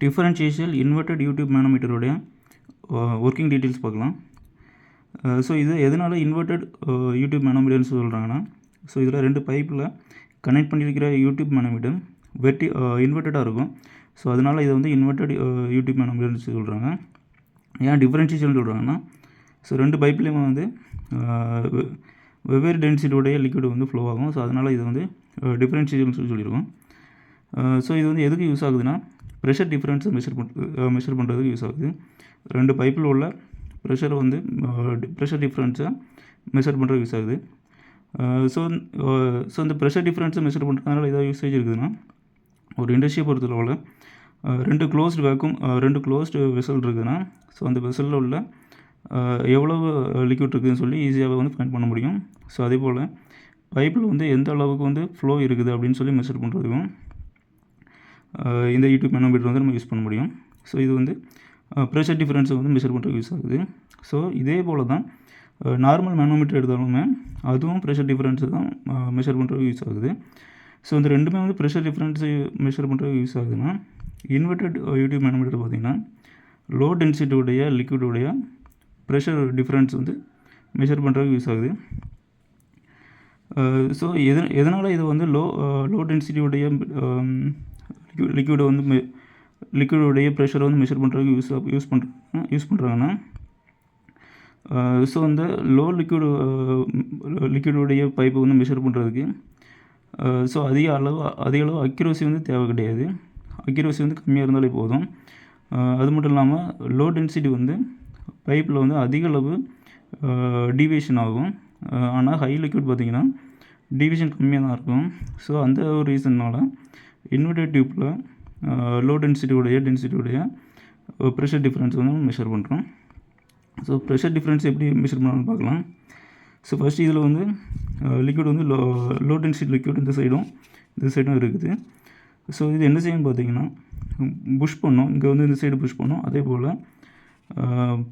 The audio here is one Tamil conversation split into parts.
டிஃபரன்ஷியேஷன் இன்வெர்ட்டட் யூடியூப் மேனோமீட்டருடைய ஒர்க்கிங் டீட்டெயில்ஸ் பார்க்கலாம். ஸோ இது எதனால் இன்வெர்ட்டட் யூடியூப் மேனோமீட்டர்னு சொல்கிறாங்கன்னா, ஸோ இதில் 2 பைப்பில் கனெக்ட் பண்ணியிருக்கிற யூடியூப் மேனோமீட்டர் இன்வெர்ட்டடாக இருக்கும். ஸோ அதனால் இதை வந்து இன்வெர்ட்டட் யூடியூப் மேனோமீட்டர்னு சொல்கிறாங்க. ஏன் டிஃபரன்ஷியேஷன் சொல்கிறாங்கன்னா, ஸோ 2 பைப்லேயும் வந்து வெவ்வேறு டென்சிட்டியோடைய லிக்விட் வந்து ஃப்ளோ ஆகும். ஸோ அதனால் இது வந்து டிஃபரன்ஷியேஷன் சொல்லியிருக்கோம். ஸோ இது வந்து எதுக்கு யூஸ் ஆகுதுன்னா, ப்ரெஷர் டிஃப்ரென்ஸை மெஷர் பண்ணுறதுக்கு யூஸ் ஆகுது. 2 பைப்பில் உள்ள ப்ரெஷர் டிஃப்ரென்ஸை மெஷர் பண்ணுறதுக்கு யூஸ் ஆகுது. ஸோ இந்த ப்ரெஷர் டிஃப்ரென்ஸை மெஷர் பண்ணுறதுனால ஏதாவது யூசேஜ் இருக்குதுன்னா, ஒரு இண்டஸ்ட்ரியை பொறுத்தளவில் 2 க்ளோஸ்டு வெசல் இருக்குதுன்னா, ஸோ அந்த வெசலில் உள்ள எவ்வளவு லிக்விட் இருக்குதுன்னு சொல்லி ஈஸியாக வந்து ஃபைண்ட் பண்ண முடியும். ஸோ அதே போல் பைப்பில் வந்து எந்த அளவுக்கு வந்து ஃப்ளோ இருக்குது அப்படின்னு சொல்லி மெஷர் பண்ணுறதுக்கும் இந்த யூடியூப் மேனோமீட்டர் வந்து நம்ம யூஸ் பண்ண முடியும். ஸோ இது வந்து ப்ரெஷர் டிஃப்ரென்ஸை வந்து மெஷர் பண்ணுறதுக்கு யூஸ் ஆகுது. ஸோ இதே போல் தான் நார்மல் மேனோமீட்டர் எடுத்தாலுமே அதுவும் ப்ரெஷர் டிஃப்ரென்ஸை தான் மெஷர் பண்ணுறதுக்கு யூஸ் ஆகுது. ஸோ இந்த ரெண்டுமே வந்து ப்ரெஷர் டிஃப்ரென்ஸை மெஷர் பண்ணுறதுக்கு யூஸ் ஆகுதுன்னா, இன்வெர்ட்டட் யூடியூப் மேனோமீட்டர் பார்த்திங்கன்னா லோ டென்சிட்டியுடைய லிக்விடுடைய ப்ரெஷர் டிஃப்ரென்ஸ் வந்து மெஷர் பண்ணுறதுக்கு யூஸ் ஆகுது. ஸோ எதனால் இது வந்து லோ டென்சிட்டியுடைய லிக்விடுடைய ப்ரெஷரை வந்து மெஷர் பண்ணுறதுக்கு யூஸ் பண்ணுறாங்கன்னா, ஸோ அந்த லோ லிக்விடுடைய பைப்பை வந்து மெஷர் பண்ணுறதுக்கு ஸோ அதிக அளவு அக்யூரசி வந்து தேவை கிடையாது. அக்யூரசி வந்து கம்மியாக இருந்தாலே போதும். அது மட்டும் இல்லாமல் லோ டென்சிட்டி வந்து பைப்பில் வந்து அதிக அளவு டீவியேஷன் ஆகும். ஆனால் ஹை லிக்விட் பார்த்திங்கன்னா டீவியேஷன் கம்மியாக தான் இருக்கும். ஸோ அந்த ஒரு ரீசன்னால் இன்வெர்ட்டட் டியூப்பில் லோ டென்சிட்டியுடைய ப்ரெஷர் டிஃப்ரென்ஸ் வந்து மெஷர் பண்ணுறோம். ஸோ ப்ரெஷர் டிஃப்ரென்ஸ் எப்படி மெஷர் பண்ணலாம்னு பார்க்கலாம். ஸோ ஃபஸ்ட்டு இதில் வந்து லிக்விட் வந்து லோ டென்சிட்டி லிக்விட் இந்த சைடும் இருக்குது. ஸோ இது என்ன செய்யும் பார்த்திங்கன்னா, புஷ் பண்ணோம். இங்கே வந்து இந்த சைடு புஷ் பண்ணோம். அதே போல்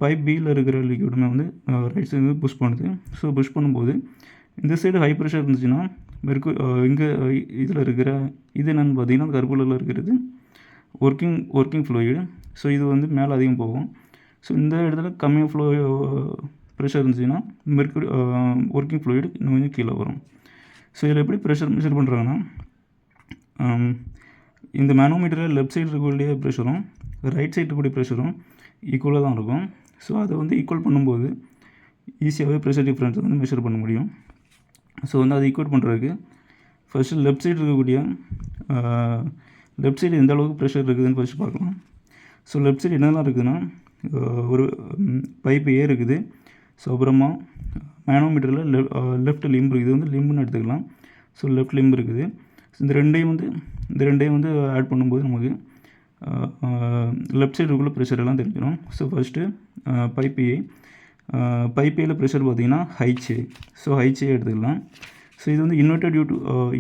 பைப் பியில் இருக்கிற லிக்விடுமே வந்து ரைட் சைடு வந்து புஷ் பண்ணுது. ஸோ புஷ் பண்ணும்போது இந்த சைடு ஹை ப்ரெஷர் இருந்துச்சுன்னா இங்கே இதில் இருக்கிற இது என்னென்னு பார்த்தீங்கன்னா, கருப்பு கலரில் இருக்கிறது ஒர்க்கிங் ஃப்ளூயிடு. ஸோ இது வந்து மேலே அதிகம் போகும். ஸோ இந்த இடத்துல கம்மியாக ப்ரெஷர் இருந்துச்சுன்னா ஒர்க்கிங் ஃப்ளூயிடு இன்னும் கொஞ்சம் கீழே வரும். ஸோ இதில் எப்படி ப்ரெஷர் மெஷர் பண்ணுறாங்கன்னா, இந்த மேனோமீட்டரில் லெஃப்ட் சைடு இருக்கக்கூடிய ப்ரெஷரும் ரைட் சைடு இருக்கக்கூடிய ப்ரெஷரும் ஈக்குவலாக தான் இருக்கும். ஸோ அதை வந்து ஈக்குவல் பண்ணும்போது ஈஸியாகவே ப்ரெஷர் டிஃப்ரென்ஸை வந்து மெஷர் பண்ண முடியும். ஸோ வந்து அதை ஈக்குவல் பண்ணுறதுக்கு ஃபஸ்ட்டு லெஃப்ட் சைடு எந்த அளவுக்கு ப்ரெஷர் இருக்குதுன்னு ஃபஸ்ட்டு பார்க்கலாம். ஸோ லெஃப்ட் சைடு என்னெல்லாம் இருக்குதுன்னா, ஒரு பைப்பு ஏ இருக்குது. ஸோ அப்புறமா மேனோமீட்டரில் லெஃப்ட் லிம்பு இருக்குது. வந்து லிம்புன்னு எடுத்துக்கலாம். ஸோ லெஃப்ட் லிம்பு இருக்குது. ஸோ இந்த ரெண்டையும் வந்து ஆட் பண்ணும்போது நமக்கு லெஃப்ட் சைடு இருக்குள்ள ப்ரெஷர் எல்லாம் தெரிஞ்சிடும். ஸோ ஃபஸ்ட்டு பைப் ஏல ப்ரெஷர் பார்த்திங்கன்னா ஹைச்ஏ. ஸோ ஹைச்ஏ எடுத்துக்கலாம். ஸோ இது வந்து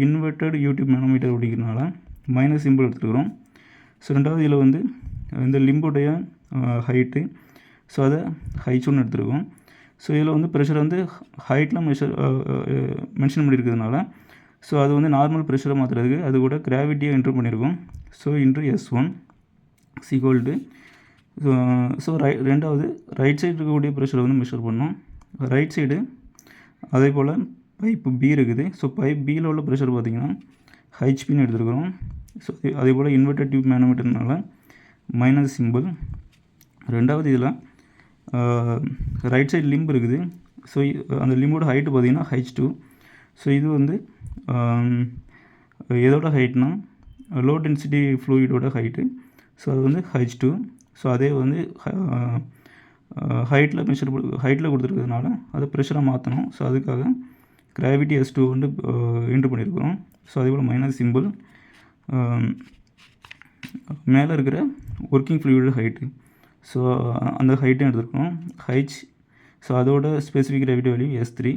இன்வெர்ட்டட் யூடியூப் மேனோமீட்டர் அப்படிங்கிறனால மைனஸ் சிம்பிள் எடுத்துக்கிறோம். ஸோ ரெண்டாவது இதில் வந்து இந்த லிம்புடைய ஹைட்டு, ஸோ அதை ஹைச்1 எடுத்துருக்கோம். ஸோ இதில் வந்து ப்ரெஷர் வந்து ஹைட்டில் மென்ஷன் பண்ணியிருக்கிறதுனால ஸோ அது வந்து நார்மல் ப்ரெஷரை மாற்றுறதுக்கு அது கூட கிராவிட்டியை என்ட்ரு பண்ணியிருக்கோம். ஸோ இன்ட்ரு S1 ஈக்குவல் ஸோ ரெண்டாவது ரைட் சைடு இருக்கக்கூடிய ப்ரெஷரை வந்து மெஷர் பண்ணோம். ரைட் சைடு அதே போல் பைப்பு பி இருக்குது. ஸோ பைப் பியில் உள்ள ப்ரெஷர் பார்த்திங்கன்னா ஹைச்பின்னு எடுத்துருக்குறோம். ஸோ அதே போல் இன்வெர்ட்டட் டியூப் மேனோமீட்டர்னால மைனஸ் சிம்பிள். ரெண்டாவது இதில் ரைட் சைடு லிம்பு இருக்குது. ஸோ அந்த லிம்போட ஹைட்டு பார்த்திங்கன்னா H2. ஸோ இது வந்து எதோட ஹைட்னா லோ டென்சிட்டி ஃப்ளூயிடோட ஹைட்டு. ஸோ அது வந்து H2. ஸோ அதே வந்து ஹைட்டில் கொடுத்துருக்கிறதுனால அதை ப்ரெஷராக மாற்றணும். ஸோ அதுக்காக கிராவிட்டி S2 வந்து என்ட்ரு பண்ணியிருக்கிறோம். ஸோ அதே போல் மைனஸ் சிம்பிள். மேலே இருக்கிற ஒர்க்கிங் ஃப்ளூயிட் ஹைட்டு, ஸோ அந்த ஹைட்டும் எடுத்துருக்கோம் ஹைச். ஸோ அதோட specific gravity value S3.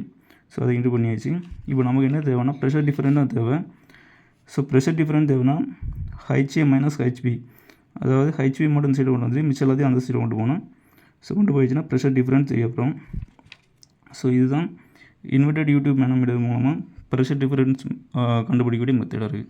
So அதை என்ட்ரு பண்ணியாச்சு. இப்போ நமக்கு என்ன தேவைன்னா ப்ரெஷர் டிஃப்ரெண்ட் தான் தேவை. ஸோ ப்ரெஷர் டிஃப்ரெண்ட் தேவைன்னா HA மைனஸ் HB, அதாவது HB மட்டும் இந்த சைடு கொண்டு வந்து மிச்சம் எல்லாத்தையும் அந்த சைடு கொண்டு போகணும். ஸோ கொண்டு போயிடுச்சுன்னா ப்ரெஷர் டிஃப்ரெண்ட் தெரியப்படும். ஸோ இதுதான் இன்வெர்ட்டட் யூடியூப் மேனோமீட்டர் மூலமாக ப்ரெஷர் டிஃப்ரென்ஸ் கண்டுபிடிக்கக்கூடிய மெத்தடாக இருக்குது.